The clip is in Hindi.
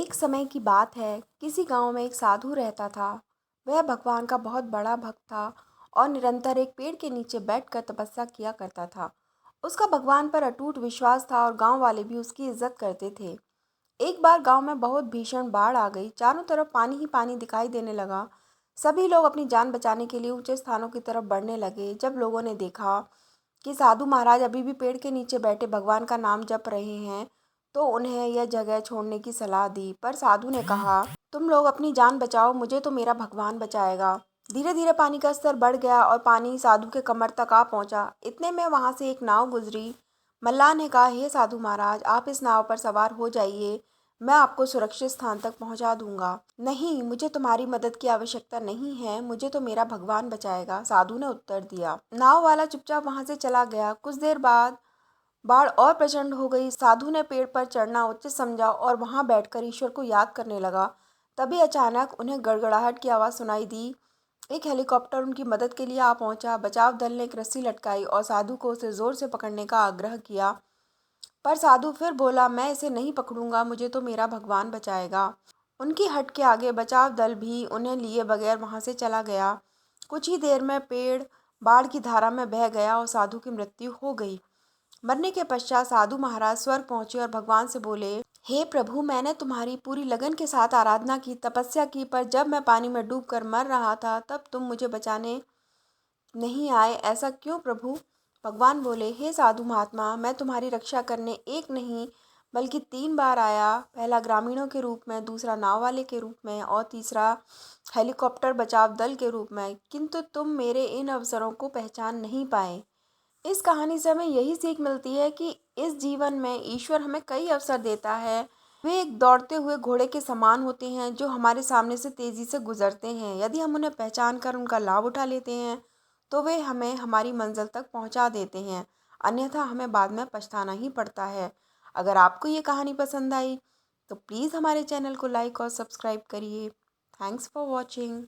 एक समय की बात है, किसी गांव में एक साधु रहता था। वह भगवान का बहुत बड़ा भक्त था और निरंतर एक पेड़ के नीचे बैठकर तपस्या किया करता था। उसका भगवान पर अटूट विश्वास था और गांव वाले भी उसकी इज्जत करते थे। एक बार गांव में बहुत भीषण बाढ़ आ गई। चारों तरफ पानी ही पानी दिखाई देने लगा। सभी लोग अपनी जान बचाने के लिए ऊंचे स्थानों की तरफ बढ़ने लगे। जब लोगों ने देखा कि साधु महाराज अभी भी पेड़ के नीचे बैठे भगवान का नाम जप रहे हैं, तो उन्हें यह जगह छोड़ने की सलाह दी। पर साधु ने कहा, तुम लोग अपनी जान बचाओ, मुझे तो मेरा भगवान बचाएगा। धीरे धीरे पानी का स्तर बढ़ गया और पानी साधु के कमर तक आ पहुंचा। इतने में वहां से एक नाव गुजरी। मल्लाह ने कहा, हे साधु महाराज, आप इस नाव पर सवार हो जाइए, मैं आपको सुरक्षित स्थान तक पहुंचा दूंगा। नहीं, मुझे तुम्हारी मदद की आवश्यकता नहीं है, मुझे तो मेरा भगवान बचाएगा, साधु ने उत्तर दिया। नाव वाला चुपचाप वहां से चला गया। कुछ देर बाद बाढ़ और प्रचंड हो गई। साधु ने पेड़ पर चढ़ना उचित समझा और वहां बैठकर ईश्वर को याद करने लगा। तभी अचानक उन्हें गड़गड़ाहट की आवाज़ सुनाई दी। एक हेलीकॉप्टर उनकी मदद के लिए आ पहुंचा। बचाव दल ने एक रस्सी लटकाई और साधु को उसे जोर से पकड़ने का आग्रह किया। पर साधु फिर बोला, मैं इसे नहीं पकड़ूंगा, मुझे तो मेरा भगवान बचाएगा। उनकी हट के आगे बचाव दल भी उन्हें लिए बगैर वहां से चला गया। कुछ ही देर में पेड़ बाढ़ की धारा में बह गया और साधु की मृत्यु हो गई। मरने के पश्चात साधु महाराज स्वर्ग पहुंचे और भगवान से बोले, हे प्रभु, मैंने तुम्हारी पूरी लगन के साथ आराधना की, तपस्या की, पर जब मैं पानी में डूबकर मर रहा था तब तुम मुझे बचाने नहीं आए, ऐसा क्यों प्रभु? भगवान बोले, हे साधु महात्मा, मैं तुम्हारी रक्षा करने एक नहीं बल्कि 3 बार आया। पहला ग्रामीणों के रूप में, दूसरा नाव वाले के रूप में और तीसरा हेलीकॉप्टर बचाव दल के रूप में, किंतु तुम मेरे इन अवसरों को पहचान नहीं पाए। इस कहानी से हमें यही सीख मिलती है कि इस जीवन में ईश्वर हमें कई अवसर देता है। वे एक दौड़ते हुए घोड़े के समान होते हैं जो हमारे सामने से तेजी से गुजरते हैं। यदि हम उन्हें पहचान कर उनका लाभ उठा लेते हैं तो वे हमें हमारी मंजिल तक पहुंचा देते हैं, अन्यथा हमें बाद में पछताना ही पड़ता है। अगर आपको ये कहानी पसंद आई तो प्लीज़ हमारे चैनल को लाइक और सब्सक्राइब करिए। Thanks for watching.